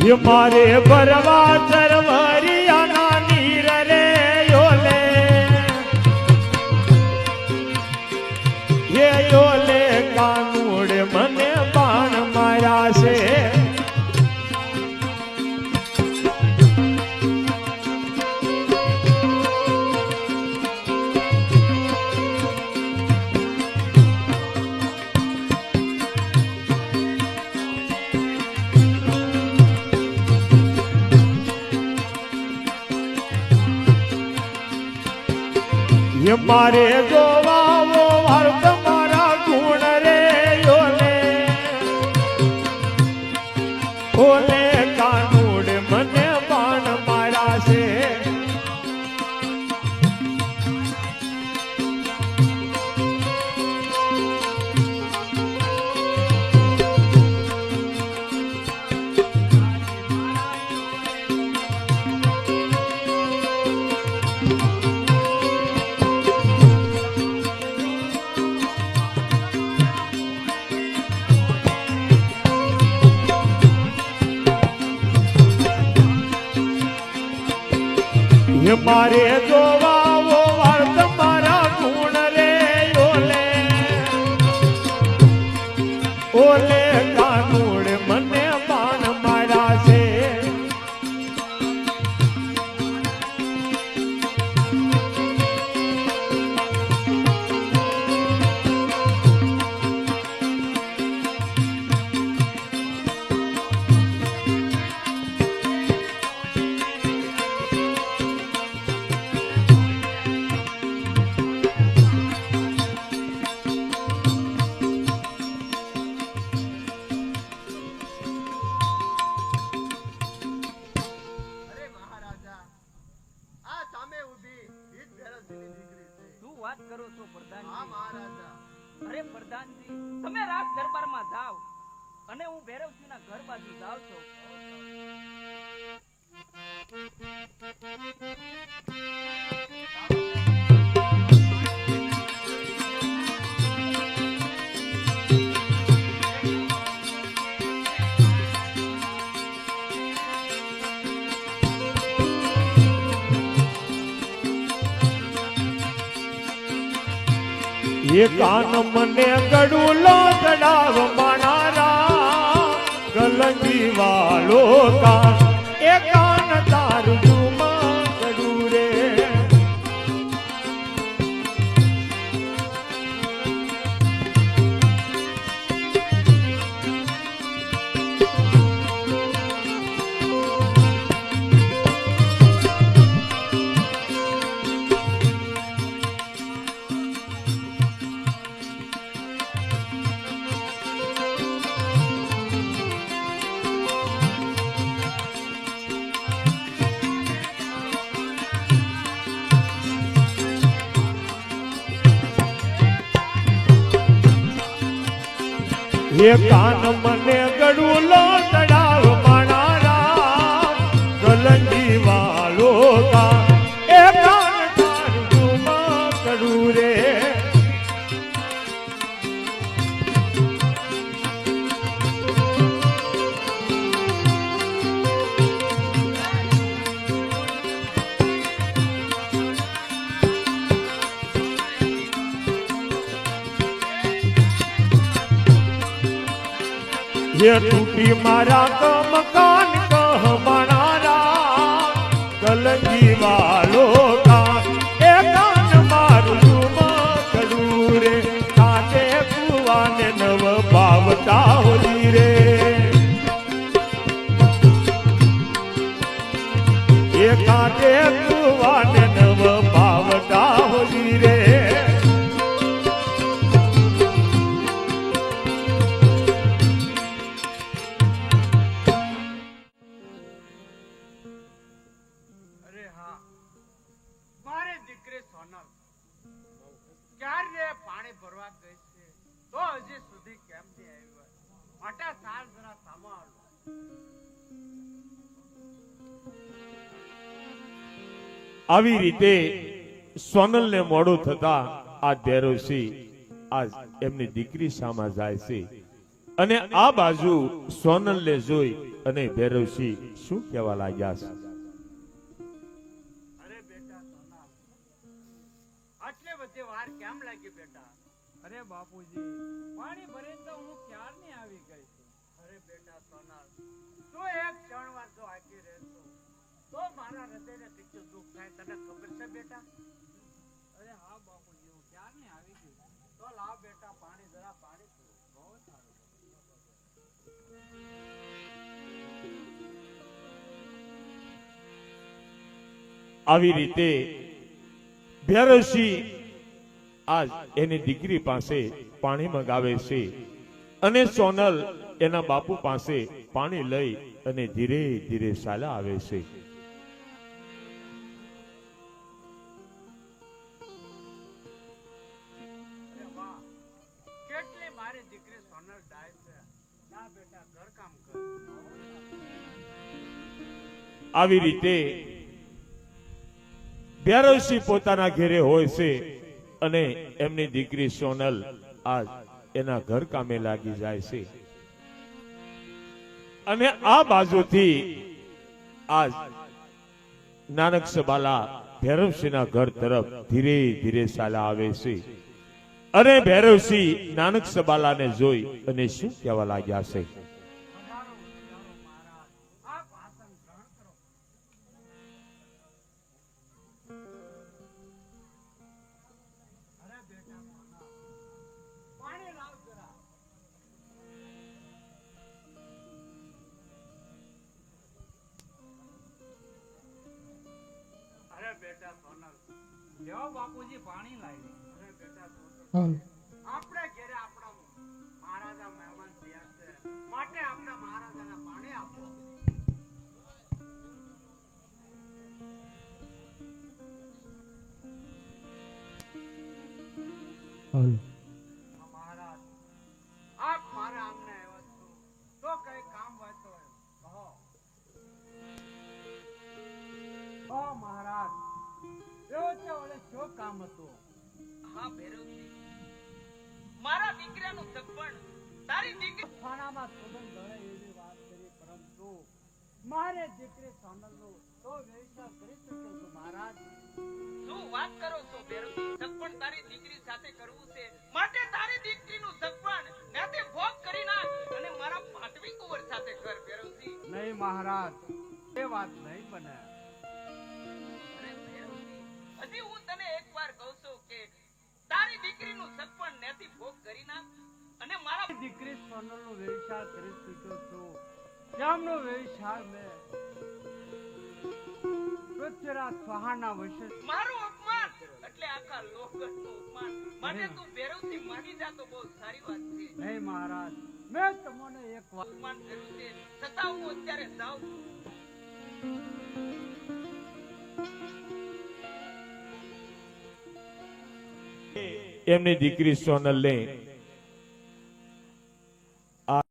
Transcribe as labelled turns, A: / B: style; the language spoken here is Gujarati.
A: ये मारे बरवा सरवरिया ना नीर रे योले ये योले कानूड़ मने बाण मारा से ये मारे जोवा वो हर तुम्हारा गुण रे योले ओले कानूड़ मने बाण मारा से ये मारे जोवा वो वर्त मारा गुण रे ओले ओले कानूड़ मने बाण मारा से
B: અરે પ્રધાનજી તમે રાજ દરબારમાં જાઓ અને હું ભૈરવજીના ઘર બાજુ જાઉં છું.
A: ये कान मने गड़ूलो गड़ाव मानारा गलंगी वालो कान ए कान तारू जुमा गड़ूरे ये कान मने गड़ूलो तड़ाव मानारा गलंगी वालो का ए कान तारू जुमा गड़ूरे ये टूटी मारा का मकान कह बनारा गलंगी वालों का ए कान मारू जुमा करूरे काटे कुआ ने नव पावता होली रे ये काटे कुआ ने नव पावता होली रे આવી રીતે સોનલને મોડું થતા આ દેરોસી આ એમની દીકરી સામા જાય છે અને આ બાજુ સોનલને જોઈ અને ભૈરવસિંહ શું કહેવા લાગ્યા છે?
C: અરે બેટા સોના, આટલે બધે વાર કેમ લાગી બેટા?
B: અરે બાપુજી, પાણી ભરીને તો હું ક્યારની આવી ગઈ છું.
C: અરે બેટા સોના, તો એક ક્ષણવાર જો આખી રહેતો તો મારા હૃદયને કેટલું દુઃખ થાય તને ખબર છે બેટા?
B: અરે હા બાપુજી, હું ક્યારની આવી ગઈ છું.
C: તો લાવ બેટા પાણી, જરા પાણી પીવો.
B: બહુ સારું.
A: આવી રીતે ભૈરવસિંહ આજ એની દીકરી પાસે પાણી મંગાવે છે અને સોનલ એના બાપુ પાસે પાણી લઈ અને ધીરે ધીરે ચાલ્યા આવે છે.
C: અરે વાહ, કેટલી મારી દીકરી સોનલ ડાય છે. ના બેટા ઘર કામ કર.
A: આવી રીતે ભૈરવસિંહ પોતાના ઘેરે હોય છે અને એમની દીકરી સોનલ આજ એના ઘર કામે લાગી જાય છે. અને આ બાજુથી આજ નાનક સબાલા ભૈરવસિંહના ઘર તરફ ધીરે ધીરે ચાલ્યા આવે છે. અને ભૈરવસિંહ નાનક સબાલાને જોઈ અને શું કહેવા લાગ્યા છે?
C: પધારો, પધારો મહારાજ. આપ આસન ગ્રહણ કરો. અરે બેટા સોના, પાણી લાવ જરા. અરે બેટા સોનલ,
B: લ્યો બાપુજી, પાણી લાવી.
C: અરે બેટા સોનલ, આપણે ઘેરે આપણા મહારાજા મહેમાન થયા છે, માટે આપણા મહારાજાને પાણી આપો. મહારાજ, આપ મારા આંગણે આવ્યા છો તો કઈ કામ હોય તો કહો. ઓ મહારાજ, એવો છે ઓલે શું કામ હતું?
B: હા ભૈરવસિંહ, મારા દીકરાનું સગપણ તારી દીકરી
C: ખાનામાં સુગંધ ધરે એવી વાત કરી, પરંતુ મારે દીકરી સોનલનો તો વ્યવસાય કરી શક્યો છું મહારાજ.
B: શું વાત કરો છો ભૈરવસિંહ? સગપણ તારી દીકરી સાથે કરવું છે, માટે તારી દીકરીનું સગપણ નાતે ભોગ કરી નાખ અને મારા પાટવી કુંવર સાથે કર ભૈરવસિંહ.
C: નહીં મહારાજ, એ વાત નહીં બને.
B: અરે ભૈરવસિંહ, હજી હું તને એકવાર કહું છું કે તારી દીકરીનું સગપણ નાથી ભોગ કરી નાખ અને મારા
C: દીકરી સોનલનો વ્યવસાય કરી શક્યો છું. તેમનો વ્યવસાય મેં પૃથ્વીરાજ ચૌહાણના વશે
B: મારું અપમાન એટલે આખા લોકનું અપમાન, માટે તું ભૈરવસિંહ માની જા તો બહુ સારી વાત છે.
C: નહીં મહારાજ, મેં તમને એક વાત
B: અપમાન કર્યું છે, છતાં હું અત્યારે જાઉં છું.
A: એમની દીકરી સોનલને